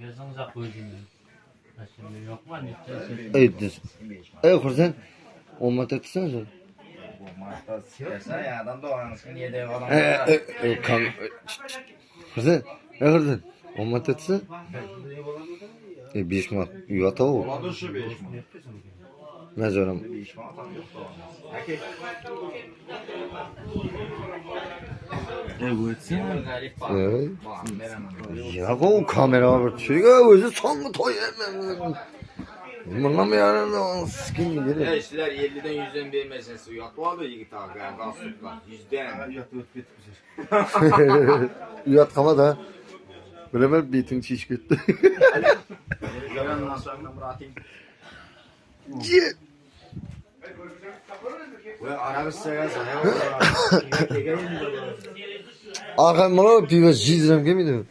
Gözünüze koydum. Şimdi yok mu anneciğim? Evet düz. Kursan. 10 manat etsene sen. Sen ya adam doğansın niye de adam. Kursan. Kursan. 10 manat etse. 5 manat. Uyata o. Oladı şu 5 manat. Ne canım? 5 manat yok da. Bu etsin. Evet. Ya o kamera var. Çünkü özü son mu toy emem. Bana mı yarın skin mi Ya gelir? işler 50'den 100'den vermesen uyat var da yigit ağa ya gaz tutlar 100'den. Uyat kama da. Böyle ben bitin çiş gitti. Gören nasıl Murat'ın. Ve Arabistan ya Arkam bana bir jizrem gemiydi.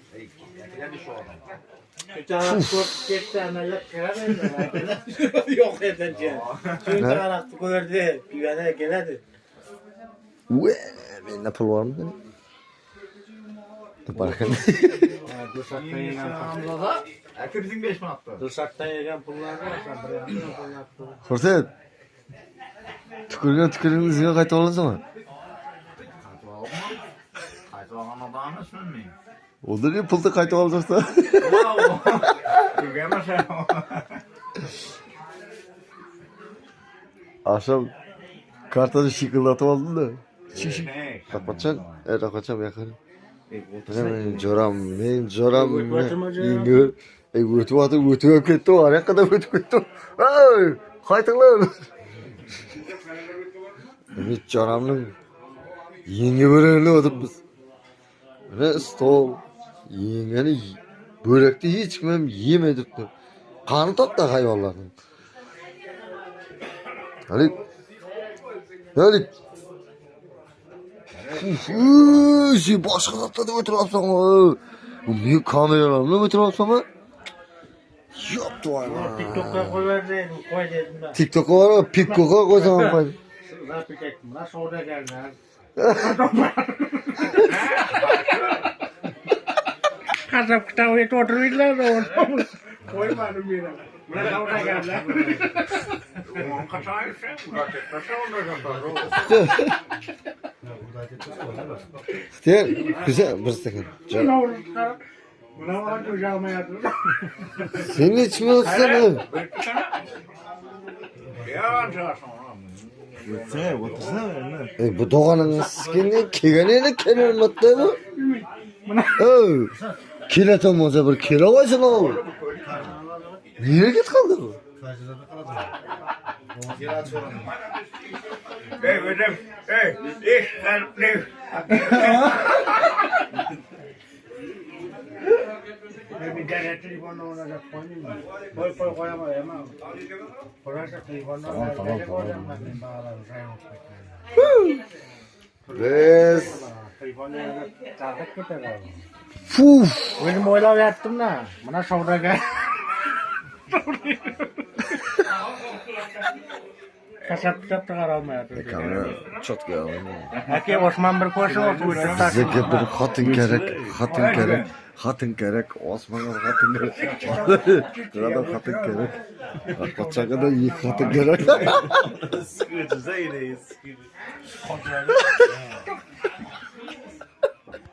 Yok edeceğim. Çünkü araktı gördü. Güvene geledi. Uee, benim pul var mı? Bakın. Dursaktan yegen Erkek bizim 5 manattı. Dursaktan yegen pullar var. Kursan. Tükürgen izine kayıt olunca mı? Kayıt olan adamı sönmeyin. Olur ya pulda kayıt olacaksa. Güvenme Akşam kartacı şıkırlatıp aldın da. Kapatacak. Evet kapatacağım yakarım. Ben coram. İngir. Ötü ketti var. Ya kadar ötü ketti. Ay! Kaytıklar. Ümit coramның yengi böreğini ödüp biz. Böyle stol. Yengeni börekte hiç kimem yemedik. Kanı tok da hayvanların. Halik. Sen başka zatlarda ötürüyorsan o. Bu büyük kameralarla ötürüyorsan o. Yaptı var ya. TikTok'a koyverdi. Koy dedim ben. TikTok'a var ama Pikkok'a koyacağım ben. Nasıl çektim? Nasıl orada geldi? Kasap kitabı et oturuyla da orada. Koymadım bir yere. Buraya orada geldi. Onun kaçağı ise gerçekten olacak. Sen güzel bir sakın. Buna var kucağıma yatırdı. Senin hiç mi ısırdın? Ya çağırsın Bu doğanın skini kigenini kenarmattı mı? Kile olmasa bir kile varsın o. Nereye git kaldı bu? Hey hocam, hey, iş kalpli. Bir tane telefonla ona da koyayım mı? Koy koyamam ama. Koyarsa telefonla ona da koyacağım ben bağlarım. Res. Telefonla ona çarpık gider. Fuf. Benim oylav yattım da. Bana şurada gel. Kasap kitap da karalmaya. Kamera çok geldi. Haki Osman bir koşu oldu. Bize bir hatın gerek. Osman'a hatın gerek. Adam hatın gerek. Akbatçaka da iyi hatın gerek. Sıkıcı, zeyneyiz.